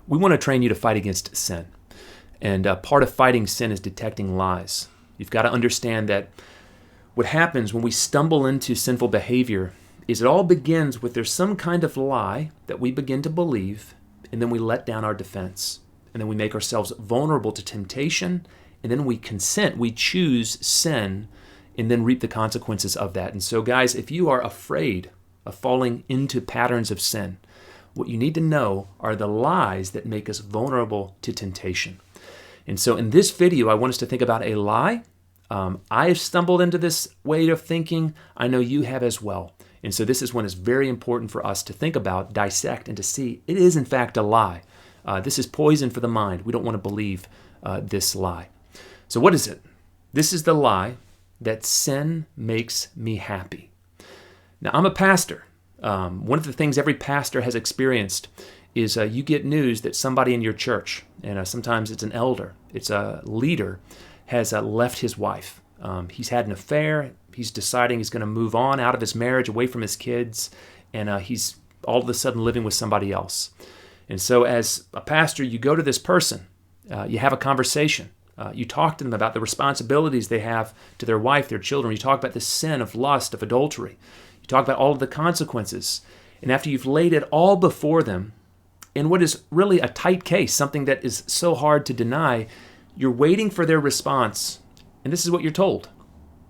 We want to train you to fight against sin. And part of fighting sin is detecting lies. You've got to understand that what happens when we stumble into sinful behavior is it all begins with there's some kind of lie that we begin to believe, and then we let down our defense. And then we make ourselves vulnerable to temptation, and then we consent, we choose sin, and then reap the consequences of that. And so, guys, if you are afraid of falling into patterns of sin, what you need to know are the lies that make us vulnerable to temptation. And so in this video, I want us to think about a lie. I have stumbled into this way of thinking. I know you have as well. And so this is one that's very important for us to think about, dissect, and to see it is in fact a lie. This is poison for the mind. We don't want to believe this lie. So what is it? This is the lie that sin makes me happy. Now, I'm a pastor. One of the things every pastor has experienced is you get news that somebody in your church, and sometimes it's an elder, it's a leader, has left his wife. He's had an affair. He's deciding he's going to move on out of his marriage, away from his kids, and he's all of a sudden living with somebody else. And so as a pastor, you go to this person, you have a conversation. You talk to them about the responsibilities they have to their wife, their children. You talk about the sin of lust, of adultery. You talk about all of the consequences. And after you've laid it all before them, in what is really a tight case, something that is so hard to deny, you're waiting for their response. And this is what you're told.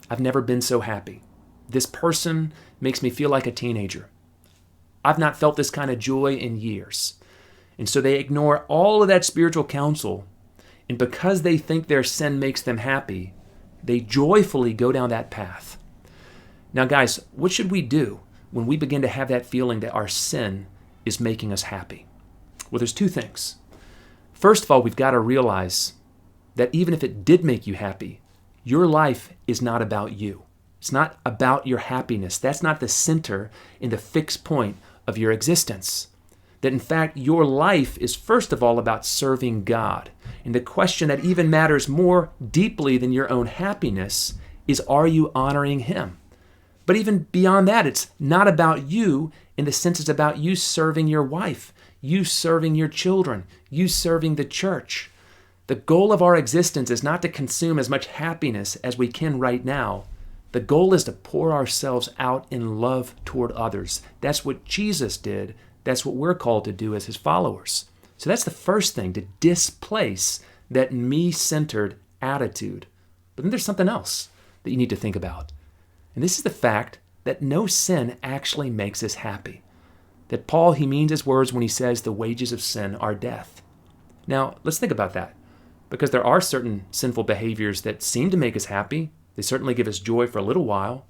I've never been so happy. This person makes me feel like a teenager. I've not felt this kind of joy in years. And so they ignore all of that spiritual counsel. And because they think their sin makes them happy, they joyfully go down that path. Now, guys, what should we do when we begin to have that feeling that our sin is making us happy? Well, there's two things. First of all, we've got to realize that even if it did make you happy, your life is not about you. It's not about your happiness. That's not the center and the fixed point of your existence. That in fact, your life is first of all about serving God. And the question that even matters more deeply than your own happiness is, are you honoring Him? But even beyond that, it's not about you in the sense it's about you serving your wife, you serving your children, you serving the church. The goal of our existence is not to consume as much happiness as we can right now. The goal is to pour ourselves out in love toward others. That's what Jesus did. That's what we're called to do as His followers. So that's the first thing, to displace that me-centered attitude. But then there's something else that you need to think about. And this is the fact that no sin actually makes us happy. That Paul, he means his words when he says the wages of sin are death. Now, let's think about that. Because there are certain sinful behaviors that seem to make us happy. They certainly give us joy for a little while.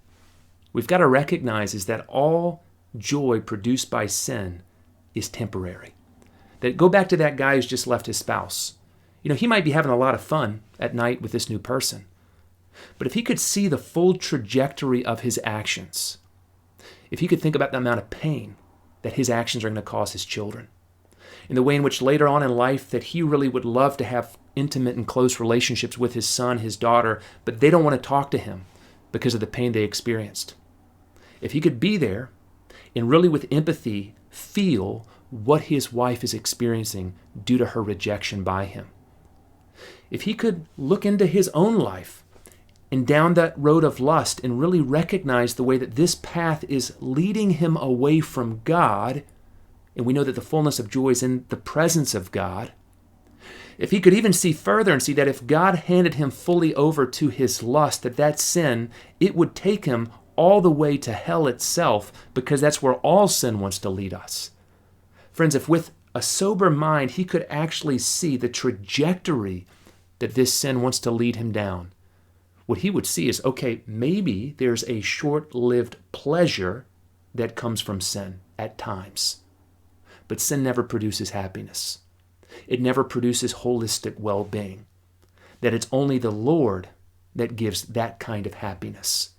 We've got to recognize is that all joy produced by sin is temporary. That go back to that guy who's just left his spouse. He might be having a lot of fun at night with this new person. But if he could see the full trajectory of his actions, if he could think about the amount of pain that his actions are going to cause his children, in the way in which later on in life that he really would love to have intimate and close relationships with his son, his daughter, but they don't want to talk to him because of the pain they experienced. If he could be there and really with empathy feel what his wife is experiencing due to her rejection by him. If he could look into his own life and down that road of lust and really recognize the way that this path is leading him away from God, and we know that the fullness of joy is in the presence of God. If he could even see further and see that if God handed him fully over to his lust, that sin, it would take him all the way to hell itself, because that's where all sin wants to lead us. Friends, if with a sober mind he could actually see the trajectory that this sin wants to lead him down, what he would see is, okay, maybe there's a short-lived pleasure that comes from sin at times. But sin never produces happiness. It never produces holistic well-being. That it's only the Lord that gives that kind of happiness.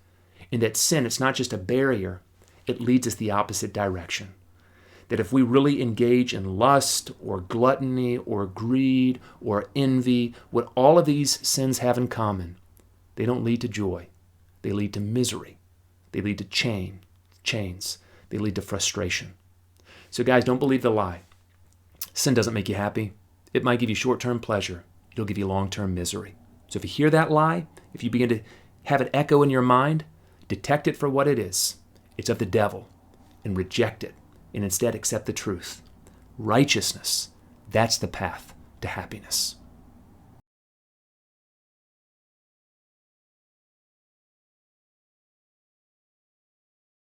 And that sin, it's not just a barrier, it leads us the opposite direction. That if we really engage in lust or gluttony or greed or envy, what all of these sins have in common, they don't lead to joy. They lead to misery. They lead to chains. They lead to frustration. So guys, don't believe the lie. Sin doesn't make you happy. It might give you short-term pleasure. It'll give you long-term misery. So if you hear that lie, if you begin to have it echo in your mind, detect it for what it is. It's of the devil, and reject it, and instead accept the truth. Righteousness, that's the path to happiness.